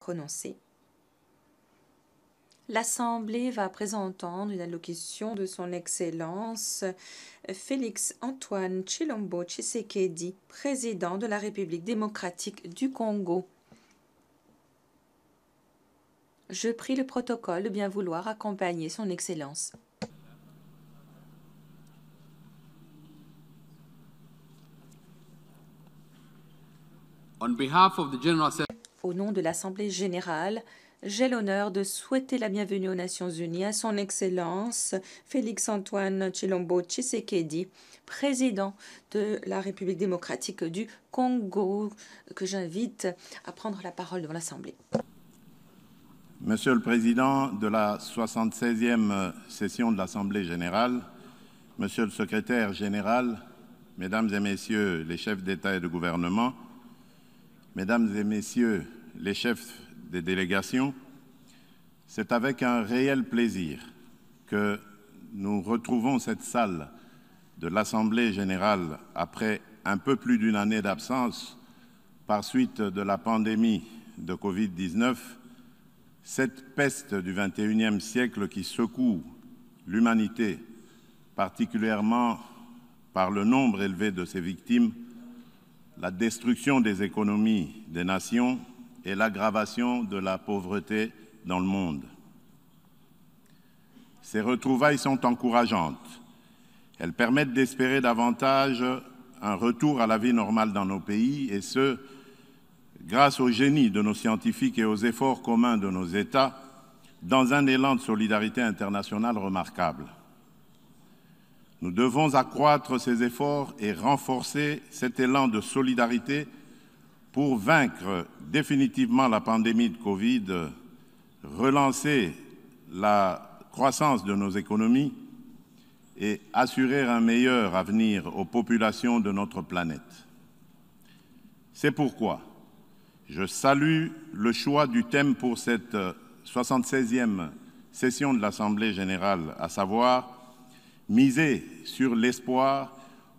prononcée. L'Assemblée va à présent entendre une allocution de son Excellence Félix Antoine Tshilombo Tshisekedi, président de la République démocratique du Congo. Je prie le protocole de bien vouloir accompagner son Excellence. On behalf of the General Assembly, Au nom de l'Assemblée générale, j'ai l'honneur de souhaiter la bienvenue aux Nations unies à son Excellence Félix Antoine Tshilombo Tshisekedi, président de la République démocratique du Congo, que j'invite à prendre la parole devant l'Assemblée. Monsieur le Président de la 76e session de l'Assemblée générale, Monsieur le Secrétaire général, Mesdames et Messieurs les chefs d'État et de gouvernement, Mesdames et Messieurs les chefs des délégations, c'est avec un réel plaisir que nous retrouvons cette salle de l'Assemblée générale après un peu plus d'une année d'absence par suite de la pandémie de Covid-19, cette peste du XXIe siècle qui secoue l'humanité, particulièrement par le nombre élevé de ses victimes, la destruction des économies des nations et l'aggravation de la pauvreté dans le monde. Ces retrouvailles sont encourageantes. Elles permettent d'espérer davantage un retour à la vie normale dans nos pays, et ce, grâce au génie de nos scientifiques et aux efforts communs de nos États, dans un élan de solidarité internationale remarquable. Nous devons accroître ces efforts et renforcer cet élan de solidarité pour vaincre définitivement la pandémie de Covid, relancer la croissance de nos économies et assurer un meilleur avenir aux populations de notre planète. C'est pourquoi je salue le choix du thème pour cette 76e session de l'Assemblée générale, à savoir miser sur l'espoir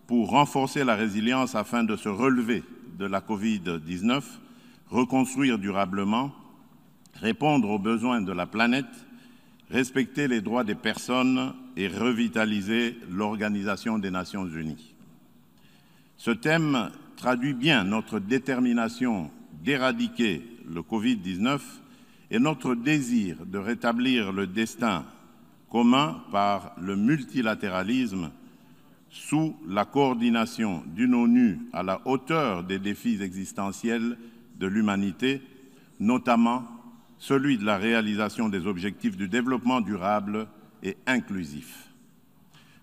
pour renforcer la résilience afin de se relever de la Covid-19, reconstruire durablement, répondre aux besoins de la planète, respecter les droits des personnes et revitaliser l'Organisation des Nations unies. Ce thème traduit bien notre détermination d'éradiquer le Covid-19 et notre désir de rétablir le destin commun par le multilatéralisme sous la coordination d'une ONU à la hauteur des défis existentiels de l'humanité, notamment celui de la réalisation des objectifs du développement durable et inclusif.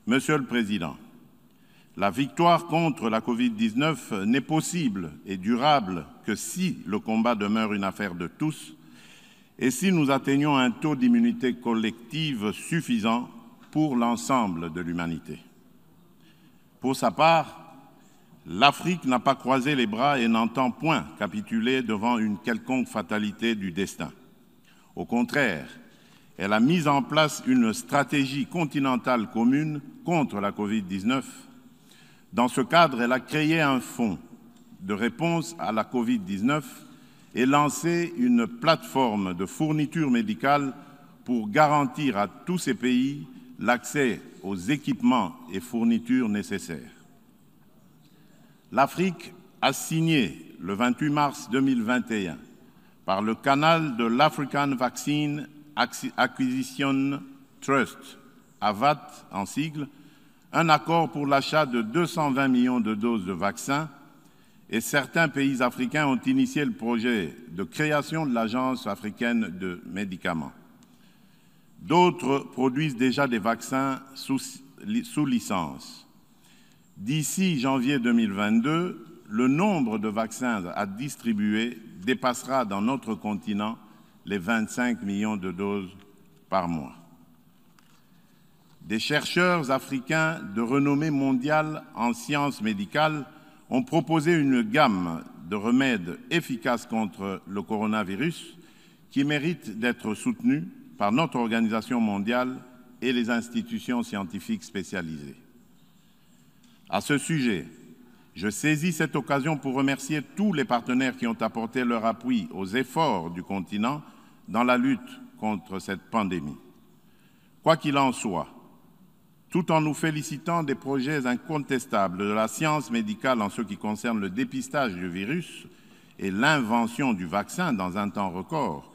Monsieur le Président, la victoire contre la Covid-19 n'est possible et durable que si le combat demeure une affaire de tous et si nous atteignons un taux d'immunité collective suffisant pour l'ensemble de l'humanité. Pour sa part, l'Afrique n'a pas croisé les bras et n'entend point capituler devant une quelconque fatalité du destin. Au contraire, elle a mis en place une stratégie continentale commune contre la Covid-19. Dans ce cadre, elle a créé un fonds de réponse à la Covid-19 et lancé une plateforme de fourniture médicale pour garantir à tous ces pays l'accès aux équipements et fournitures nécessaires. L'Afrique a signé le 28 mars 2021 par le canal de l'African Vaccine Acquisition Trust, AVAT en sigle, un accord pour l'achat de 220 millions de doses de vaccins, et certains pays africains ont initié le projet de création de l'Agence africaine de médicaments. D'autres produisent déjà des vaccins sous licence. D'ici janvier 2022, le nombre de vaccins à distribuer dépassera dans notre continent les 25 millions de doses par mois. Des chercheurs africains de renommée mondiale en sciences médicales ont proposé une gamme de remèdes efficaces contre le coronavirus qui méritent d'être soutenus par notre organisation mondiale et les institutions scientifiques spécialisées. À ce sujet, Je saisis cette occasion pour remercier tous les partenaires qui ont apporté leur appui aux efforts du continent dans la lutte contre cette pandémie. Quoi qu'il en soit, tout en nous félicitant des projets incontestables de la science médicale en ce qui concerne le dépistage du virus et l'invention du vaccin dans un temps record,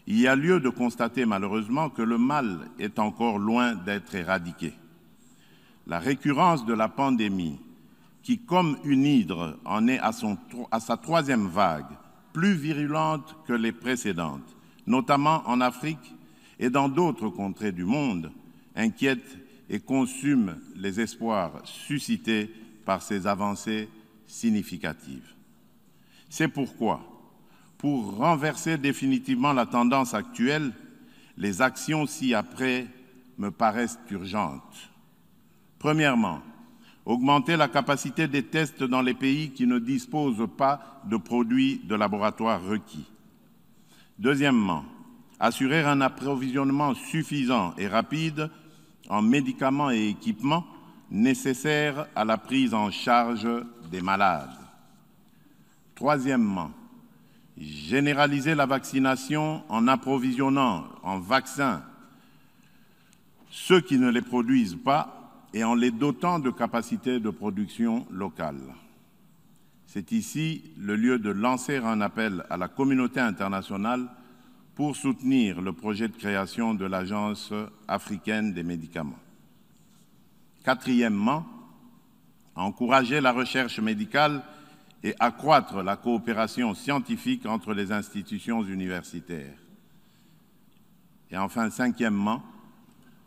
il y a lieu de constater malheureusement que le mal est encore loin d'être éradiqué. La récurrence de la pandémie, qui comme une hydre en est à sa troisième vague, plus virulente que les précédentes, notamment en Afrique et dans d'autres contrées du monde, inquiète et consume les espoirs suscités par ces avancées significatives. C'est pourquoi, pour renverser définitivement la tendance actuelle, les actions ci-après me paraissent urgentes. Premièrement, augmenter la capacité des tests dans les pays qui ne disposent pas de produits de laboratoire requis. Deuxièmement, assurer un approvisionnement suffisant et rapide en médicaments et équipements nécessaires à la prise en charge des malades. Troisièmement, généraliser la vaccination en approvisionnant en vaccins ceux qui ne les produisent pas et en les dotant de capacités de production locales. C'est ici le lieu de lancer un appel à la communauté internationale pour soutenir le projet de création de l'Agence africaine des médicaments. Quatrièmement, encourager la recherche médicale et accroître la coopération scientifique entre les institutions universitaires. Et enfin, cinquièmement,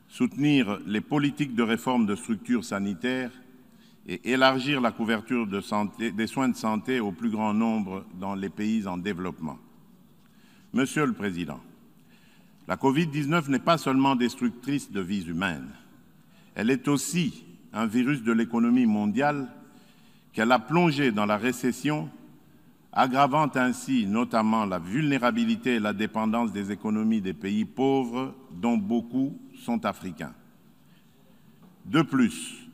soutenir les politiques de réforme de structures sanitaires et élargir la couverture des soins de santé au plus grand nombre dans les pays en développement. Monsieur le Président, la Covid-19 n'est pas seulement destructrice de vies humaines, elle est aussi un virus de l'économie mondiale qu'elle a plongé dans la récession, aggravant ainsi notamment la vulnérabilité et la dépendance des économies des pays pauvres, dont beaucoup sont africains. De plus,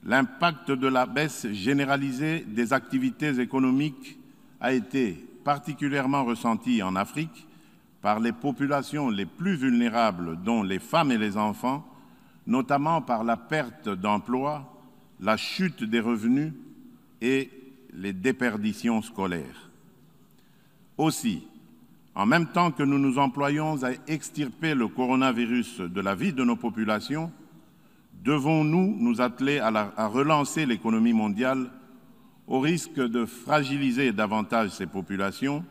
l'impact de la baisse généralisée des activités économiques a été particulièrement ressenti en Afrique par les populations les plus vulnérables, dont les femmes et les enfants, notamment par la perte d'emploi, la chute des revenus et les déperditions scolaires. Aussi, en même temps que nous nous employons à extirper le coronavirus de la vie de nos populations, devons-nous nous atteler à relancer l'économie mondiale au risque de fragiliser davantage ces populations,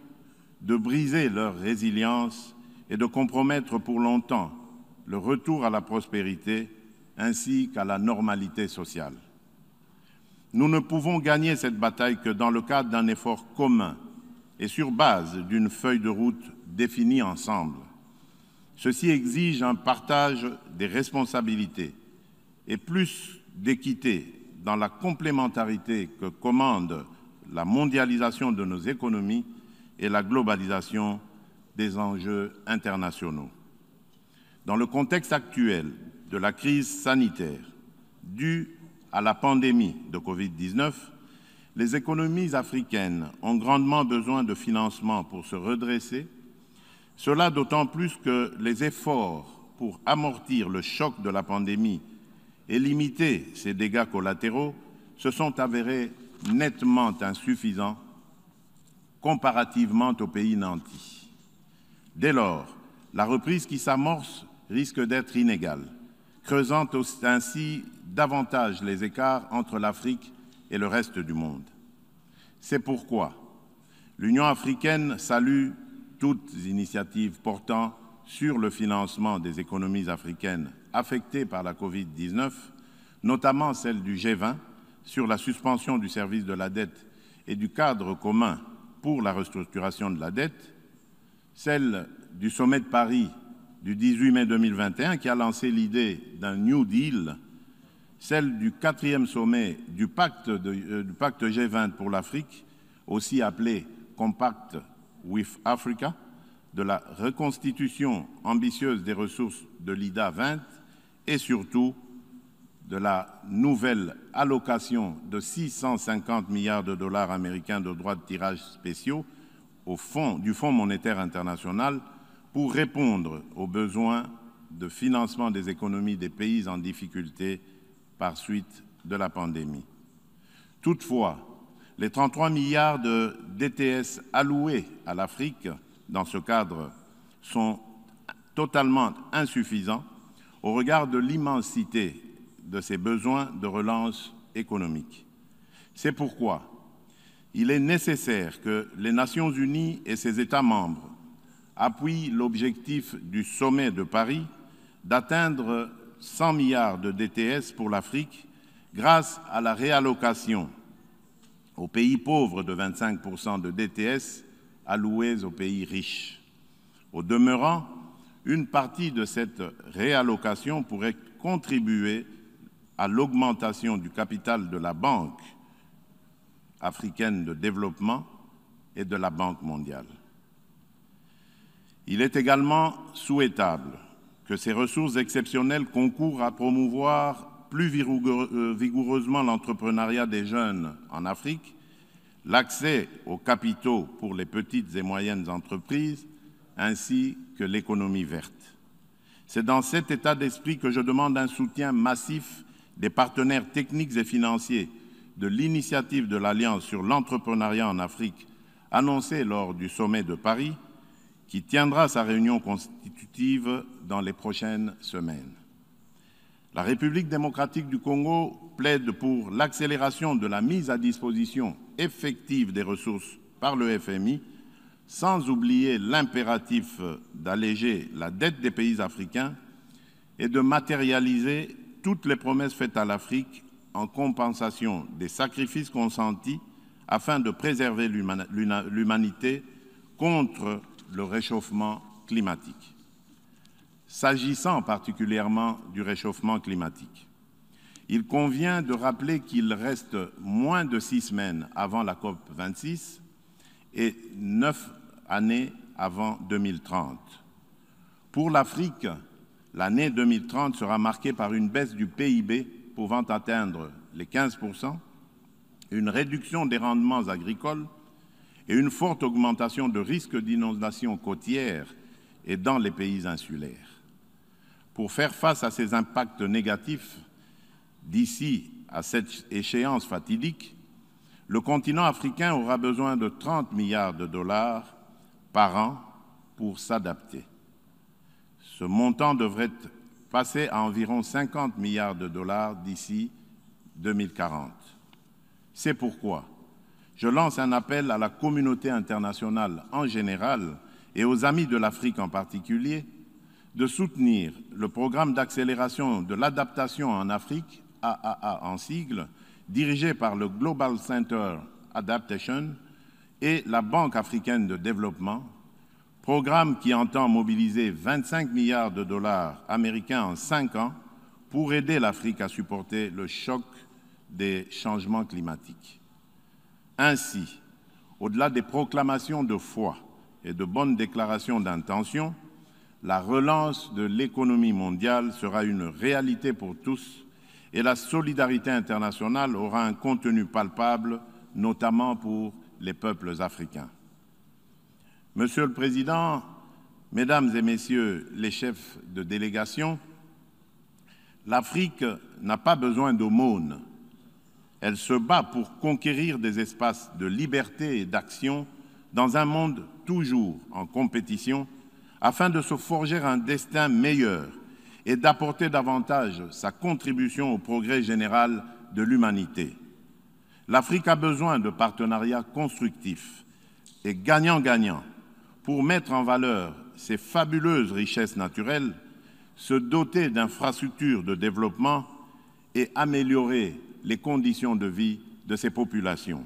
de briser leur résilience et de compromettre pour longtemps le retour à la prospérité ainsi qu'à la normalité sociale. Nous ne pouvons gagner cette bataille que dans le cadre d'un effort commun et sur base d'une feuille de route définie ensemble. Ceci exige un partage des responsabilités et plus d'équité dans la complémentarité que commandent la mondialisation de nos économies et la globalisation des enjeux internationaux. Dans le contexte actuel de la crise sanitaire due à la pandémie de Covid-19, les économies africaines ont grandement besoin de financement pour se redresser, cela d'autant plus que les efforts pour amortir le choc de la pandémie et limiter ses dégâts collatéraux se sont avérés nettement insuffisants comparativement aux pays nantis. Dès lors, la reprise qui s'amorce risque d'être inégale, creusant ainsi davantage les écarts entre l'Afrique et le reste du monde. C'est pourquoi l'Union africaine salue toutes initiatives portant sur le financement des économies africaines affectées par la Covid-19, notamment celle du G20 sur la suspension du service de la dette et du cadre commun pour la restructuration de la dette, celle du sommet de Paris du 18 mai 2021 qui a lancé l'idée d'un New Deal, celle du 4e sommet du pacte G20 pour l'Afrique, aussi appelé Compact with Africa, de la reconstitution ambitieuse des ressources de l'IDA 20 et surtout de la nouvelle allocation de 650 milliards de dollars américains de droits de tirage spéciaux du Fonds monétaire international pour répondre aux besoins de financement des économies des pays en difficulté par suite de la pandémie. Toutefois, les 33 milliards de DTS alloués à l'Afrique dans ce cadre sont totalement insuffisants au regard de l'immensité de ses besoins de relance économique. C'est pourquoi il est nécessaire que les Nations unies et ses États membres appuient l'objectif du sommet de Paris d'atteindre 100 milliards de DTS pour l'Afrique grâce à la réallocation aux pays pauvres de 25% de DTS alloués aux pays riches. Au demeurant, une partie de cette réallocation pourrait contribuer à l'augmentation du capital de la Banque africaine de développement et de la Banque mondiale. Il est également souhaitable que ces ressources exceptionnelles concourent à promouvoir plus vigoureusement l'entrepreneuriat des jeunes en Afrique, l'accès aux capitaux pour les petites et moyennes entreprises, ainsi que l'économie verte. C'est dans cet état d'esprit que je demande un soutien massif des partenaires techniques et financiers de l'initiative de l'Alliance sur l'entrepreneuriat en Afrique, annoncée lors du sommet de Paris, qui tiendra sa réunion constitutive dans les prochaines semaines. La République démocratique du Congo plaide pour l'accélération de la mise à disposition effective des ressources par le FMI, sans oublier l'impératif d'alléger la dette des pays africains et de matérialiser toutes les promesses faites à l'Afrique en compensation des sacrifices consentis afin de préserver l'humanité contre le réchauffement climatique. S'agissant particulièrement du réchauffement climatique, il convient de rappeler qu'il reste moins de 6 semaines avant la COP26 et 9 années avant 2030. Pour l'Afrique, l'année 2030 sera marquée par une baisse du PIB pouvant atteindre les 15%, une réduction des rendements agricoles et une forte augmentation de risques d'inondation côtière et dans les pays insulaires. Pour faire face à ces impacts négatifs, d'ici à cette échéance fatidique, le continent africain aura besoin de 30 milliards de dollars par an pour s'adapter. Ce montant devrait passer à environ 50 milliards de dollars d'ici 2040. C'est pourquoi je lance un appel à la communauté internationale en général et aux amis de l'Afrique en particulier de soutenir le programme d'accélération de l'adaptation en Afrique, AAA en sigle, dirigé par le Global Center Adaptation et la Banque africaine de développement, programme qui entend mobiliser 25 milliards de dollars américains en 5 ans pour aider l'Afrique à supporter le choc des changements climatiques. Ainsi, au-delà des proclamations de foi et de bonnes déclarations d'intention, la relance de l'économie mondiale sera une réalité pour tous et la solidarité internationale aura un contenu palpable, notamment pour les peuples africains. Monsieur le Président, Mesdames et Messieurs les chefs de délégation, l'Afrique n'a pas besoin d'aumône. Elle se bat pour conquérir des espaces de liberté et d'action dans un monde toujours en compétition afin de se forger un destin meilleur et d'apporter davantage sa contribution au progrès général de l'humanité. L'Afrique a besoin de partenariats constructifs et gagnant-gagnant pour mettre en valeur ses fabuleuses richesses naturelles, se doter d'infrastructures de développement et améliorer les conditions de vie de ses populations.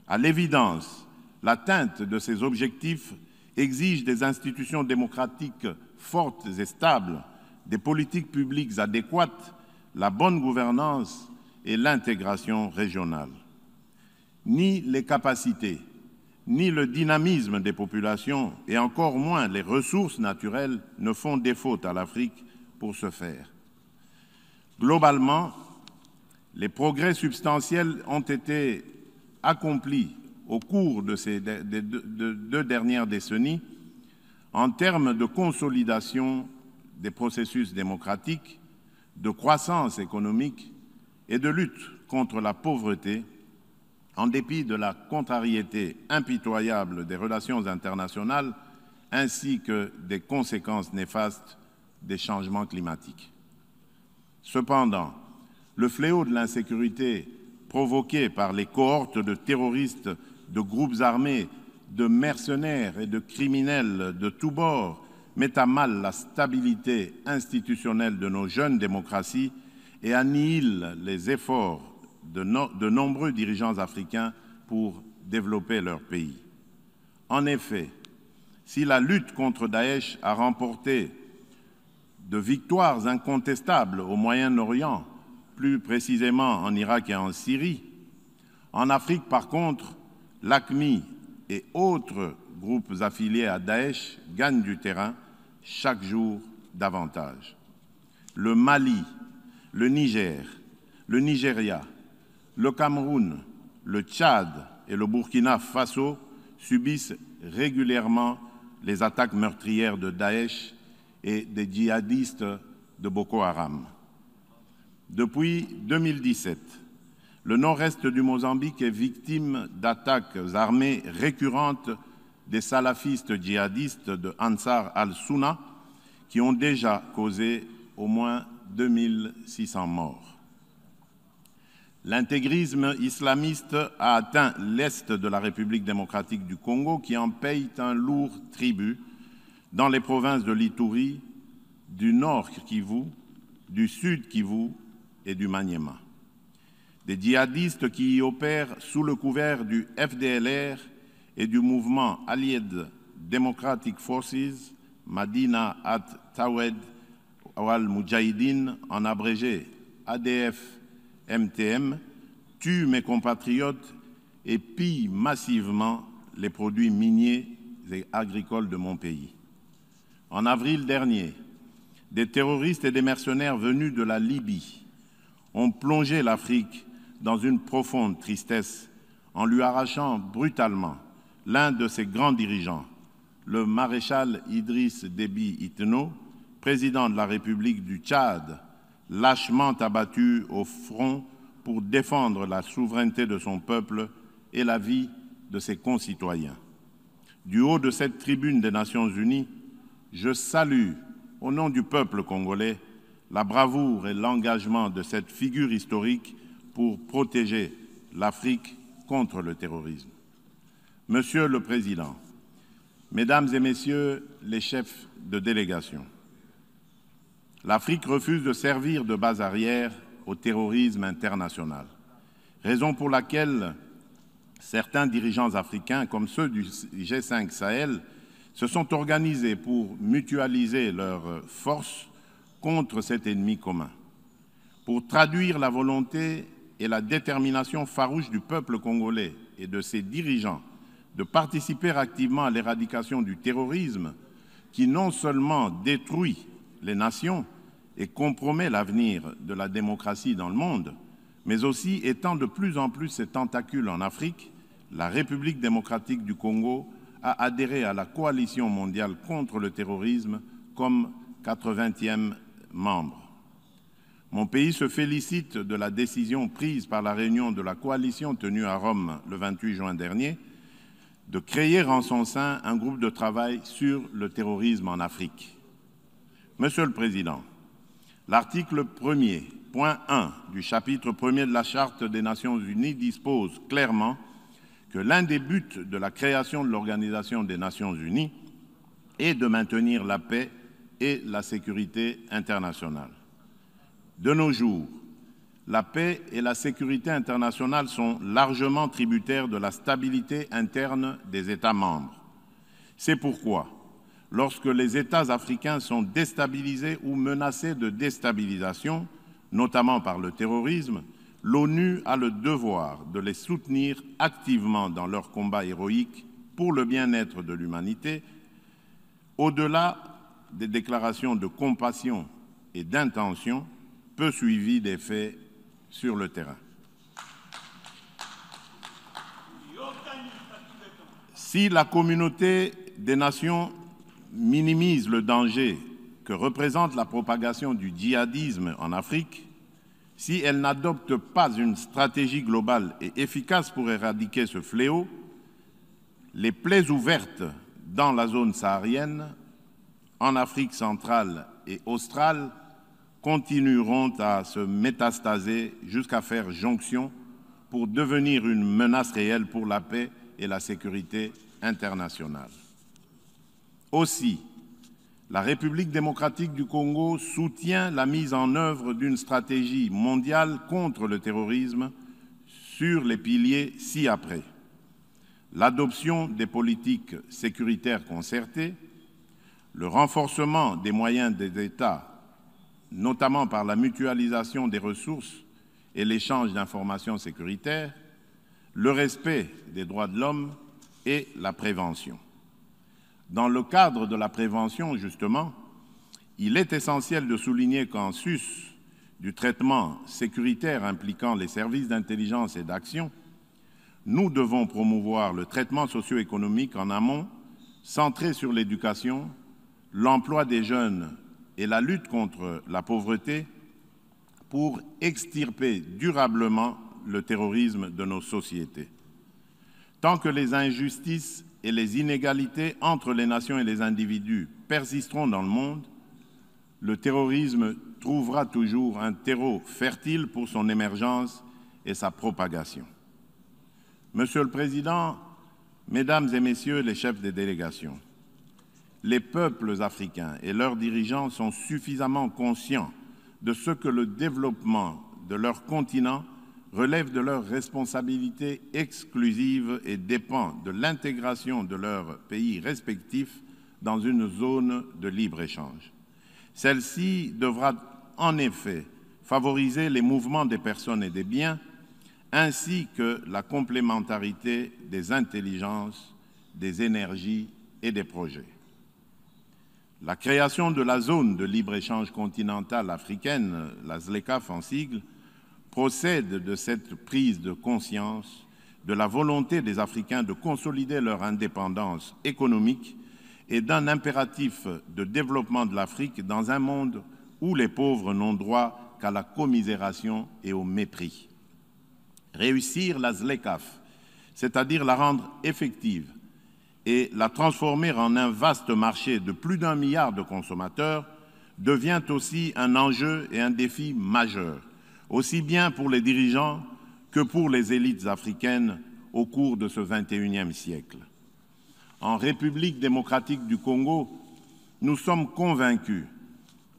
À l'évidence, l'atteinte de ces objectifs exige des institutions démocratiques fortes et stables, des politiques publiques adéquates, la bonne gouvernance et l'intégration régionale. Ni les capacités, ni le dynamisme des populations, et encore moins les ressources naturelles, ne font défaut à l'Afrique pour ce faire. Globalement, les progrès substantiels ont été accomplis au cours de ces deux dernières décennies en termes de consolidation des processus démocratiques, de croissance économique et de lutte contre la pauvreté, en dépit de la contrariété impitoyable des relations internationales ainsi que des conséquences néfastes des changements climatiques. Cependant, le fléau de l'insécurité provoqué par les cohortes de terroristes, de groupes armés, de mercenaires et de criminels de tous bords met à mal la stabilité institutionnelle de nos jeunes démocraties et annihile les efforts de nombreux dirigeants africains pour développer leur pays. En effet, si la lutte contre Daesh a remporté de victoires incontestables au Moyen-Orient, plus précisément en Irak et en Syrie, en Afrique, par contre, l'AQMI et autres groupes affiliés à Daesh gagnent du terrain chaque jour davantage. Le Mali, le Niger, le Nigeria, le Cameroun, le Tchad et le Burkina Faso subissent régulièrement les attaques meurtrières de Daesh et des djihadistes de Boko Haram. Depuis 2017, le nord-est du Mozambique est victime d'attaques armées récurrentes des salafistes djihadistes de Ansar al-Sunna qui ont déjà causé au moins 2600 morts. L'intégrisme islamiste a atteint l'est de la République démocratique du Congo qui en paye un lourd tribut dans les provinces de l'Ituri, du nord Kivu, du sud Kivu et du Maniema. Des djihadistes qui y opèrent sous le couvert du FDLR et du mouvement Allied Democratic Forces, Madina at Tawed al-Mujahideen, en abrégé ADF-MTM, tuent mes compatriotes et pillent massivement les produits miniers et agricoles de mon pays. En avril dernier, des terroristes et des mercenaires venus de la Libye ont plongé l'Afrique dans une profonde tristesse en lui arrachant brutalement l'un de ses grands dirigeants, le maréchal Idriss Déby Itno, président de la République du Tchad, lâchement abattu au front pour défendre la souveraineté de son peuple et la vie de ses concitoyens. Du haut de cette tribune des Nations Unies, je salue, au nom du peuple congolais, la bravoure et l'engagement de cette figure historique pour protéger l'Afrique contre le terrorisme. Monsieur le Président, Mesdames et Messieurs les chefs de délégation, l'Afrique refuse de servir de base arrière au terrorisme international, raison pour laquelle certains dirigeants africains, comme ceux du G5 Sahel, se sont organisés pour mutualiser leurs forces contre cet ennemi commun. Pour traduire la volonté et la détermination farouche du peuple congolais et de ses dirigeants de participer activement à l'éradication du terrorisme qui non seulement détruit les nations et compromet l'avenir de la démocratie dans le monde, mais aussi étend de plus en plus ses tentacules en Afrique, la République démocratique du Congo a adhéré à la coalition mondiale contre le terrorisme comme 80e membre. Mon pays se félicite de la décision prise par la réunion de la coalition tenue à Rome le 28 juin dernier de créer en son sein un groupe de travail sur le terrorisme en Afrique. Monsieur le Président, l'article 1er, point 1 du chapitre 1er de la Charte des Nations Unies dispose clairement que l'un des buts de la création de l'Organisation des Nations Unies est de maintenir la paix et la sécurité internationale. De nos jours, la paix et la sécurité internationale sont largement tributaires de la stabilité interne des États membres. C'est pourquoi, lorsque les États africains sont déstabilisés ou menacés de déstabilisation, notamment par le terrorisme, l'ONU a le devoir de les soutenir activement dans leur combat héroïque pour le bien-être de l'humanité, au-delà des déclarations de compassion et d'intention, peu suivi des faits sur le terrain. Si la communauté des nations minimise le danger que représente la propagation du djihadisme en Afrique, si elle n'adopte pas une stratégie globale et efficace pour éradiquer ce fléau, les plaies ouvertes dans la zone saharienne, en Afrique centrale et australe, continueront à se métastaser jusqu'à faire jonction pour devenir une menace réelle pour la paix et la sécurité internationale. Aussi, la République démocratique du Congo soutient la mise en œuvre d'une stratégie mondiale contre le terrorisme sur les piliers ci-après: l'adoption des politiques sécuritaires concertées, le renforcement des moyens des États, notamment par la mutualisation des ressources et l'échange d'informations sécuritaires, le respect des droits de l'homme et la prévention. Dans le cadre de la prévention, justement, il est essentiel de souligner qu'en sus du traitement sécuritaire impliquant les services d'intelligence et d'action, nous devons promouvoir le traitement socio-économique en amont, centré sur l'éducation, l'emploi des jeunes et la lutte contre la pauvreté pour extirper durablement le terrorisme de nos sociétés. Tant que les injustices et les inégalités entre les nations et les individus persisteront dans le monde, le terrorisme trouvera toujours un terreau fertile pour son émergence et sa propagation. Monsieur le Président, Mesdames et Messieurs les chefs des délégations, les peuples africains et leurs dirigeants sont suffisamment conscients de ce que le développement de leur continent relève de leurs responsabilités exclusives et dépend de l'intégration de leurs pays respectifs dans une zone de libre-échange. Celle-ci devra en effet favoriser les mouvements des personnes et des biens, ainsi que la complémentarité des intelligences, des énergies et des projets. La création de la zone de libre-échange continentale africaine, la ZLECAf en sigle, procède de cette prise de conscience de la volonté des Africains de consolider leur indépendance économique et d'un impératif de développement de l'Afrique dans un monde où les pauvres n'ont droit qu'à la commisération et au mépris. Réussir la ZLECAf, c'est-à-dire la rendre effective et la transformer en un vaste marché de plus d'1 milliard de consommateurs, devient aussi un enjeu et un défi majeur, aussi bien pour les dirigeants que pour les élites africaines au cours de ce XXIe siècle. En République démocratique du Congo, nous sommes convaincus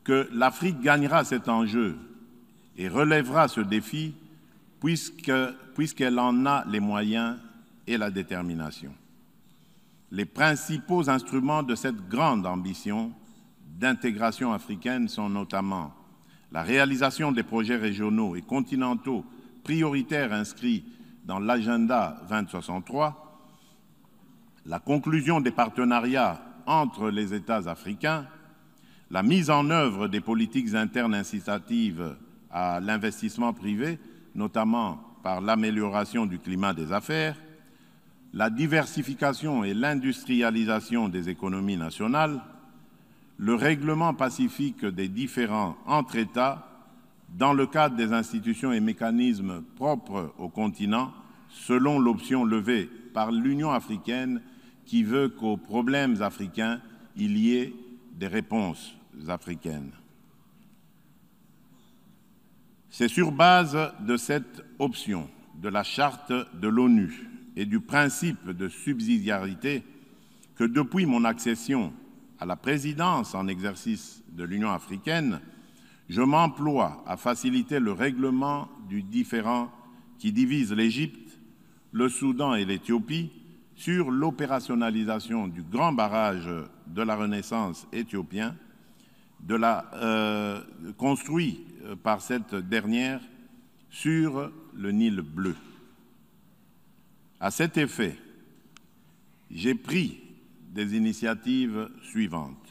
que l'Afrique gagnera cet enjeu et relèvera ce défi puisqu'elle en a les moyens et la détermination. Les principaux instruments de cette grande ambition d'intégration africaine sont notamment la réalisation des projets régionaux et continentaux prioritaires inscrits dans l'agenda 2063, la conclusion des partenariats entre les États africains, la mise en œuvre des politiques internes incitatives à l'investissement privé, notamment par l'amélioration du climat des affaires, la diversification et l'industrialisation des économies nationales, le règlement pacifique des différends entre États dans le cadre des institutions et mécanismes propres au continent, selon l'option levée par l'Union africaine qui veut qu'aux problèmes africains, il y ait des réponses africaines. C'est sur base de cette option de la Charte de l'ONU et du principe de subsidiarité que depuis mon accession à la présidence en exercice de l'Union africaine, je m'emploie à faciliter le règlement du différend qui divise l'Égypte, le Soudan et l'Éthiopie sur l'opérationnalisation du grand barrage de la Renaissance éthiopien, construit par cette dernière sur le Nil bleu. À cet effet, j'ai pris des initiatives suivantes.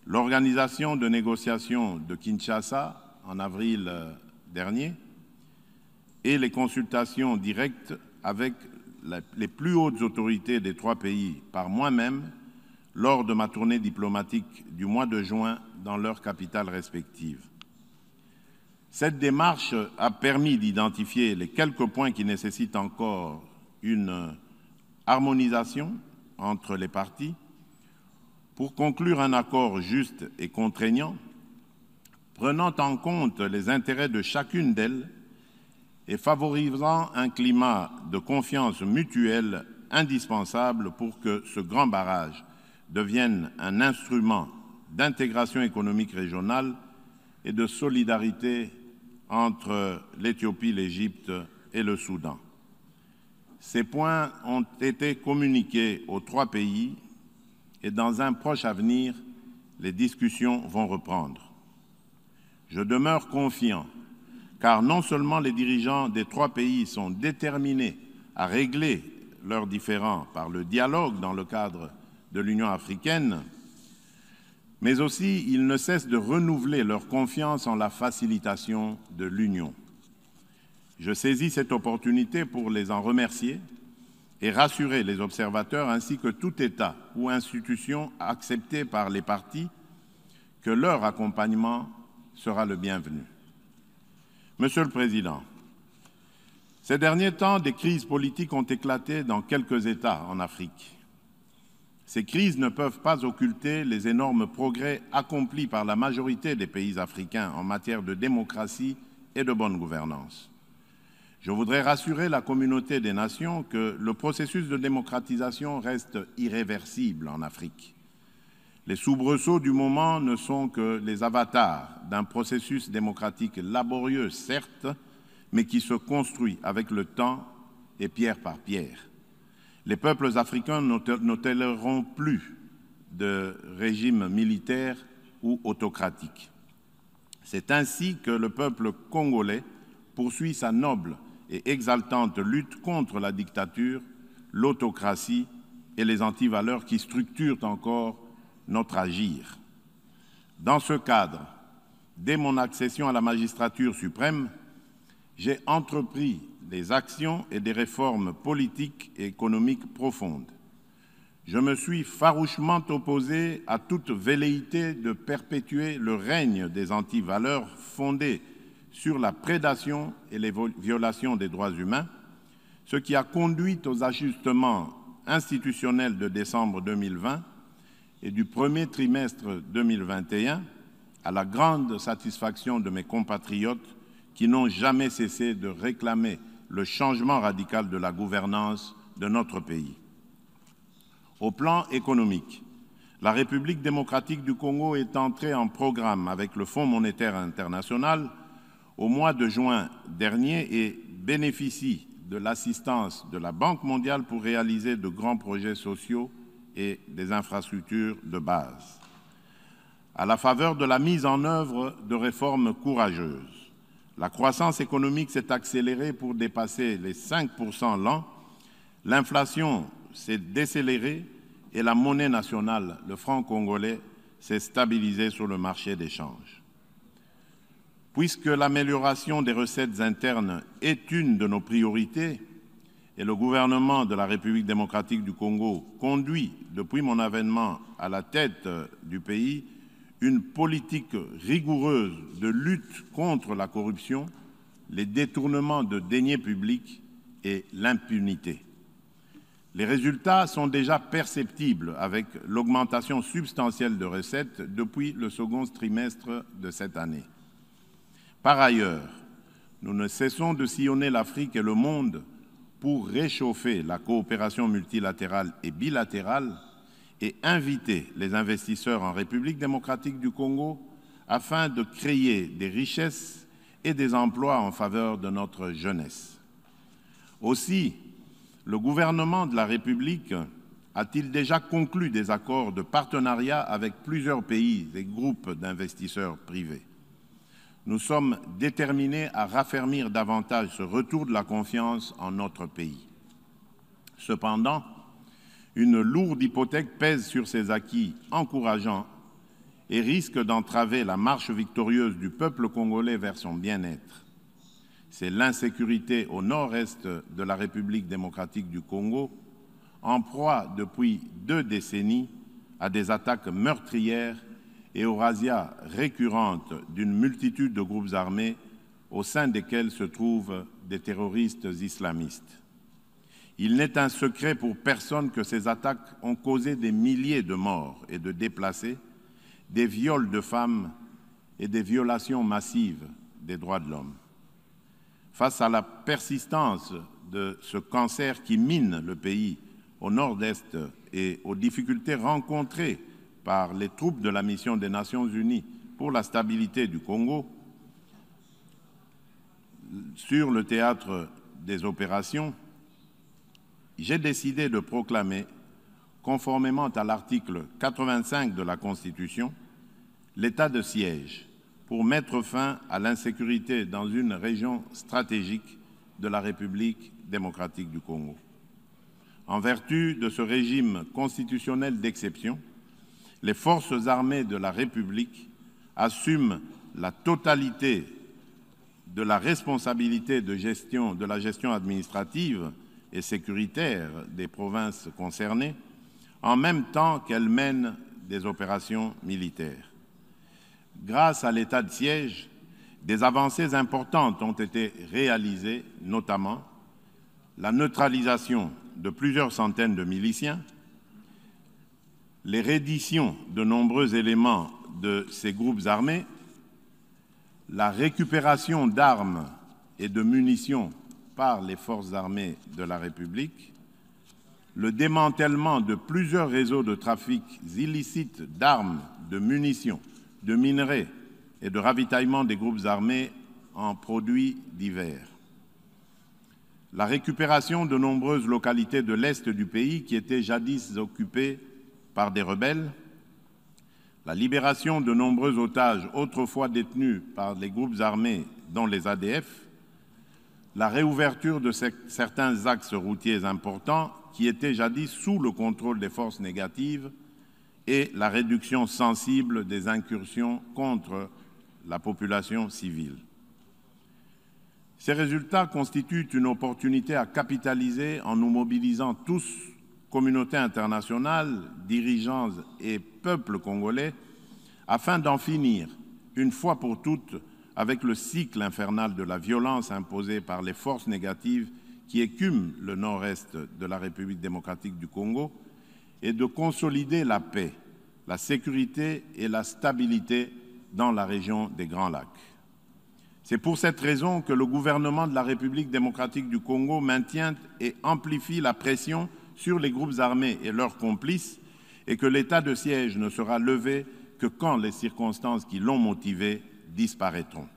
L'organisation de négociations de Kinshasa en avril dernier et les consultations directes avec les plus hautes autorités des 3 pays par moi-même lors de ma tournée diplomatique du mois de juin dans leurs capitales respectives. Cette démarche a permis d'identifier les quelques points qui nécessitent encore une harmonisation entre les parties pour conclure un accord juste et contraignant, prenant en compte les intérêts de chacune d'elles et favorisant un climat de confiance mutuelle indispensable pour que ce grand barrage devienne un instrument d'intégration économique régionale et de solidarité entre l'Éthiopie, l'Égypte et le Soudan. Ces points ont été communiqués aux 3 pays et dans un proche avenir, les discussions vont reprendre. Je demeure confiant, car non seulement les dirigeants des 3 pays sont déterminés à régler leurs différends par le dialogue dans le cadre de l'Union africaine, mais aussi ils ne cessent de renouveler leur confiance en la facilitation de l'Union. Je saisis cette opportunité pour les en remercier et rassurer les observateurs ainsi que tout État ou institution accepté par les parties que leur accompagnement sera le bienvenu. Monsieur le Président, ces derniers temps, des crises politiques ont éclaté dans quelques États en Afrique. Ces crises ne peuvent pas occulter les énormes progrès accomplis par la majorité des pays africains en matière de démocratie et de bonne gouvernance. Je voudrais rassurer la communauté des nations que le processus de démocratisation reste irréversible en Afrique. Les soubresauts du moment ne sont que les avatars d'un processus démocratique laborieux, certes, mais qui se construit avec le temps et pierre par pierre. Les peuples africains ne toléreront plus de régime militaire ou autocratique. C'est ainsi que le peuple congolais poursuit sa noble et exaltante lutte contre la dictature, l'autocratie et les antivaleurs qui structurent encore notre agir. Dans ce cadre, dès mon accession à la magistrature suprême, j'ai entrepris des actions et des réformes politiques et économiques profondes. Je me suis farouchement opposé à toute velléité de perpétuer le règne des antivaleurs fondées sur la prédation et les violations des droits humains, ce qui a conduit aux ajustements institutionnels de décembre 2020 et du premier trimestre 2021, à la grande satisfaction de mes compatriotes qui n'ont jamais cessé de réclamer le changement radical de la gouvernance de notre pays. Au plan économique, la République démocratique du Congo est entrée en programme avec le Fonds monétaire international au mois de juin dernier et bénéficie de l'assistance de la Banque mondiale pour réaliser de grands projets sociaux et des infrastructures de base. À la faveur de la mise en œuvre de réformes courageuses, la croissance économique s'est accélérée pour dépasser les 5% l'an, l'inflation s'est décélérée et la monnaie nationale, le franc congolais, s'est stabilisée sur le marché des changes. Puisque l'amélioration des recettes internes est une de nos priorités et le gouvernement de la République démocratique du Congo conduit, depuis mon avènement à la tête du pays, une politique rigoureuse de lutte contre la corruption, les détournements de deniers publics et l'impunité. Les résultats sont déjà perceptibles avec l'augmentation substantielle de recettes depuis le second trimestre de cette année. Par ailleurs, nous ne cessons de sillonner l'Afrique et le monde pour réchauffer la coopération multilatérale et bilatérale et inviter les investisseurs en République démocratique du Congo afin de créer des richesses et des emplois en faveur de notre jeunesse. Aussi, le gouvernement de la République a-t-il déjà conclu des accords de partenariat avec plusieurs pays et groupes d'investisseurs privés. Nous sommes déterminés à raffermir davantage ce retour de la confiance en notre pays. Cependant, une lourde hypothèque pèse sur ces acquis encourageants et risque d'entraver la marche victorieuse du peuple congolais vers son bien-être. C'est l'insécurité au nord-est de la République démocratique du Congo, en proie depuis 2 décennies à des attaques meurtrières et aux razzias récurrentes d'une multitude de groupes armés au sein desquels se trouvent des terroristes islamistes. Il n'est un secret pour personne que ces attaques ont causé des milliers de morts et de déplacés, des viols de femmes et des violations massives des droits de l'homme. Face à la persistance de ce cancer qui mine le pays au nord-est et aux difficultés rencontrées par les troupes de la mission des Nations Unies pour la stabilité du Congo, sur le théâtre des opérations, j'ai décidé de proclamer, conformément à l'article 85 de la Constitution, l'état de siège pour mettre fin à l'insécurité dans une région stratégique de la République démocratique du Congo. En vertu de ce régime constitutionnel d'exception, les forces armées de la République assument la totalité de la responsabilité de la gestion administrative et sécuritaire des provinces concernées, en même temps qu'elles mènent des opérations militaires. Grâce à l'état de siège, des avancées importantes ont été réalisées, notamment la neutralisation de plusieurs centaines de miliciens, les redditions de nombreux éléments de ces groupes armés, la récupération d'armes et de munitions par les forces armées de la République, le démantèlement de plusieurs réseaux de trafic illicites d'armes, de munitions, de minerais et de ravitaillement des groupes armés en produits divers. La récupération de nombreuses localités de l'Est du pays qui étaient jadis occupées par des rebelles, la libération de nombreux otages autrefois détenus par les groupes armés, dont les ADF, la réouverture de certains axes routiers importants qui étaient jadis sous le contrôle des forces négatives et la réduction sensible des incursions contre la population civile. Ces résultats constituent une opportunité à capitaliser en nous mobilisant tous, communauté internationale, dirigeants et peuple congolais, afin d'en finir, une fois pour toutes, avec le cycle infernal de la violence imposée par les forces négatives qui écument le nord-est de la République démocratique du Congo et de consolider la paix, la sécurité et la stabilité dans la région des Grands Lacs. C'est pour cette raison que le gouvernement de la République démocratique du Congo maintient et amplifie la pression sur les groupes armés et leurs complices et que l'état de siège ne sera levé que quand les circonstances qui l'ont motivé disparaîtront.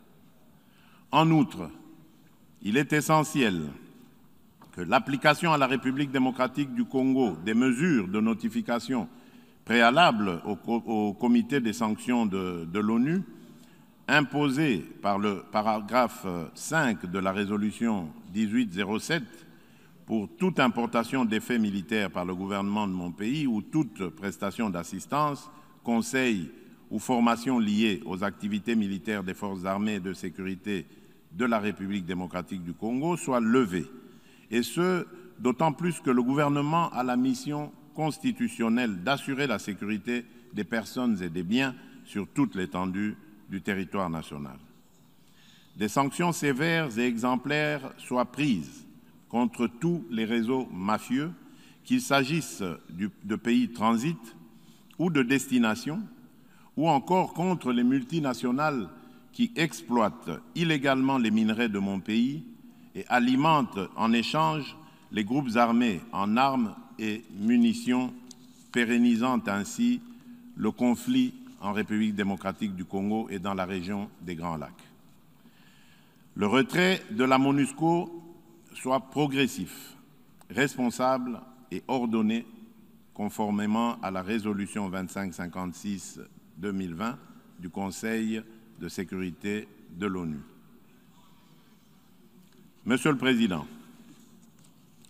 En outre, il est essentiel que l'application à la République démocratique du Congo des mesures de notification préalables au comité des sanctions de l'ONU, imposées par le paragraphe 5 de la résolution 1807 pour toute importation d'effets militaires par le gouvernement de mon pays ou toute prestation d'assistance, conseil ou formation liée aux activités militaires des forces armées et de sécurité de la République démocratique du Congo soit levée. Et ce, d'autant plus que le gouvernement a la mission constitutionnelle d'assurer la sécurité des personnes et des biens sur toute l'étendue du territoire national. Des sanctions sévères et exemplaires soient prises contre tous les réseaux mafieux, qu'il s'agisse de pays de transit ou de destination, ou encore contre les multinationales qui exploitent illégalement les minerais de mon pays et alimentent en échange les groupes armés en armes et munitions, pérennisant ainsi le conflit en République démocratique du Congo et dans la région des Grands Lacs. Le retrait de la MONUSCO soit progressif, responsable et ordonné conformément à la résolution 2556-2020 du Conseil de sécurité de l'ONU. Monsieur le Président,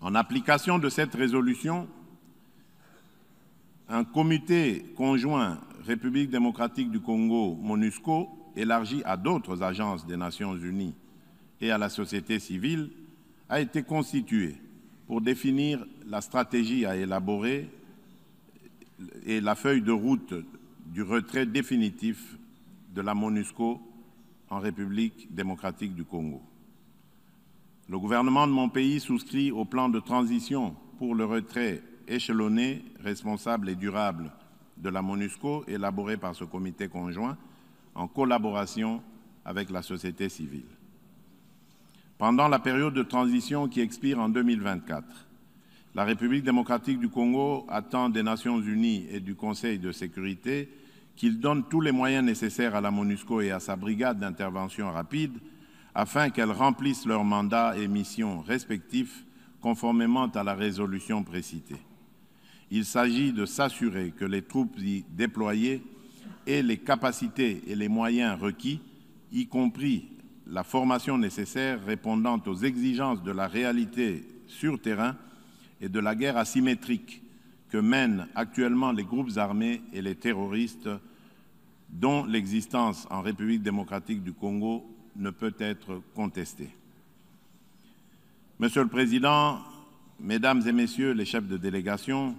en application de cette résolution, un comité conjoint République démocratique du Congo, MONUSCO, élargi à d'autres agences des Nations unies et à la société civile, a été constitué pour définir la stratégie à élaborer et la feuille de route du retrait définitif de la MONUSCO en République démocratique du Congo. Le gouvernement de mon pays souscrit au plan de transition pour le retrait échelonné, responsable et durable de la MONUSCO élaboré par ce comité conjoint en collaboration avec la société civile. Pendant la période de transition qui expire en 2024, la République démocratique du Congo attend des Nations unies et du Conseil de sécurité qu'ils donnent tous les moyens nécessaires à la MONUSCO et à sa brigade d'intervention rapide afin qu'elles remplissent leurs mandats et missions respectifs conformément à la résolution précitée. Il s'agit de s'assurer que les troupes y déployées aient les capacités et les moyens requis, y compris la formation nécessaire répondant aux exigences de la réalité sur terrain et de la guerre asymétrique que mènent actuellement les groupes armés et les terroristes dont l'existence en République démocratique du Congo ne peut être contestée. Monsieur le Président, Mesdames et Messieurs les chefs de délégation,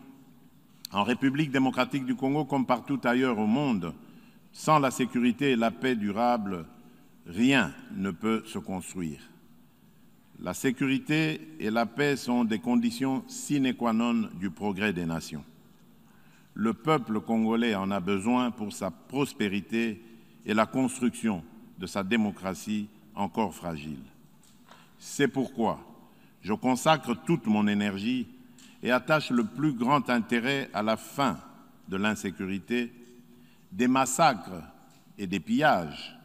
en République démocratique du Congo, comme partout ailleurs au monde, sans la sécurité et la paix durable, rien ne peut se construire. La sécurité et la paix sont des conditions sine qua non du progrès des nations. Le peuple congolais en a besoin pour sa prospérité et la construction de sa démocratie encore fragile. C'est pourquoi je consacre toute mon énergie et attache le plus grand intérêt à la fin de l'insécurité, des massacres et des pillages,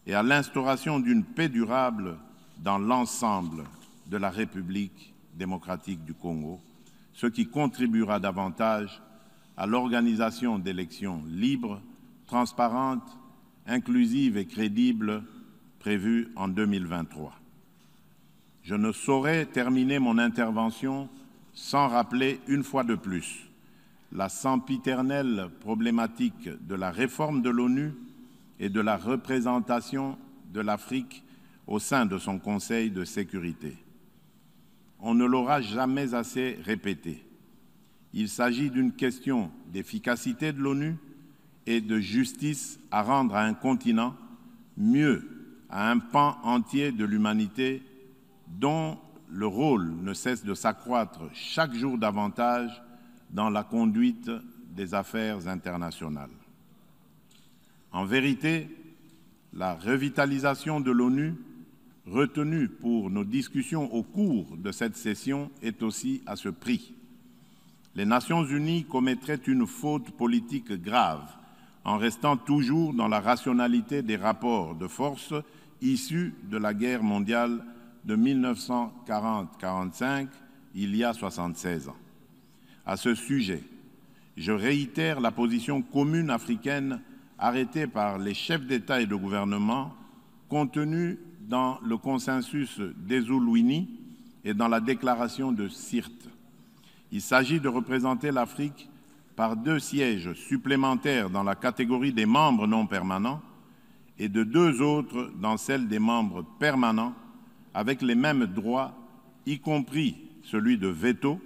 et à l'instauration d'une paix durable dans l'ensemble de la République démocratique du Congo, ce qui contribuera davantage à l'organisation d'élections libres, transparentes, inclusives et crédibles prévues en 2023. Je ne saurais terminer mon intervention sans rappeler une fois de plus la sempiternelle problématique de la réforme de l'ONU et de la représentation de l'Afrique au sein de son Conseil de sécurité. On ne l'aura jamais assez répété. Il s'agit d'une question d'efficacité de l'ONU et de justice à rendre à un continent, mieux à un pan entier de l'humanité dont le rôle ne cesse de s'accroître chaque jour davantage dans la conduite des affaires internationales. En vérité, la revitalisation de l'ONU, retenue pour nos discussions au cours de cette session, est aussi à ce prix. Les Nations unies commettraient une faute politique grave en restant toujours dans la rationalité des rapports de force issus de la guerre mondiale de 1940-45, il y a 76 ans. À ce sujet, je réitère la position commune africaine arrêtée par les chefs d'État et de gouvernement contenue dans le consensus d'Ezulwini et dans la déclaration de Sirte. Il s'agit de représenter l'Afrique par 2 sièges supplémentaires dans la catégorie des membres non permanents et de 2 autres dans celle des membres permanents avec les mêmes droits, y compris celui de veto,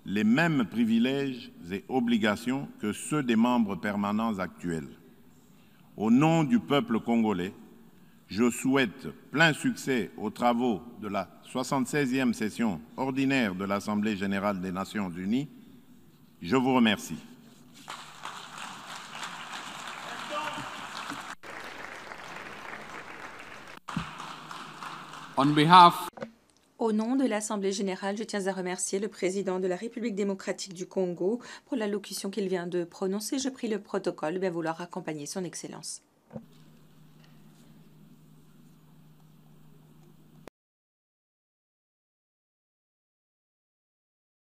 les mêmes privilèges et obligations que ceux des membres permanents actuels. Au nom du peuple congolais, je souhaite plein succès aux travaux de la 76e session ordinaire de l'Assemblée générale des Nations unies. Je vous remercie. On behalf Au nom de l'Assemblée générale, je tiens à remercier le président de la République démocratique du Congo pour l'allocution qu'il vient de prononcer. Je prie le protocole de vouloir accompagner son Excellence.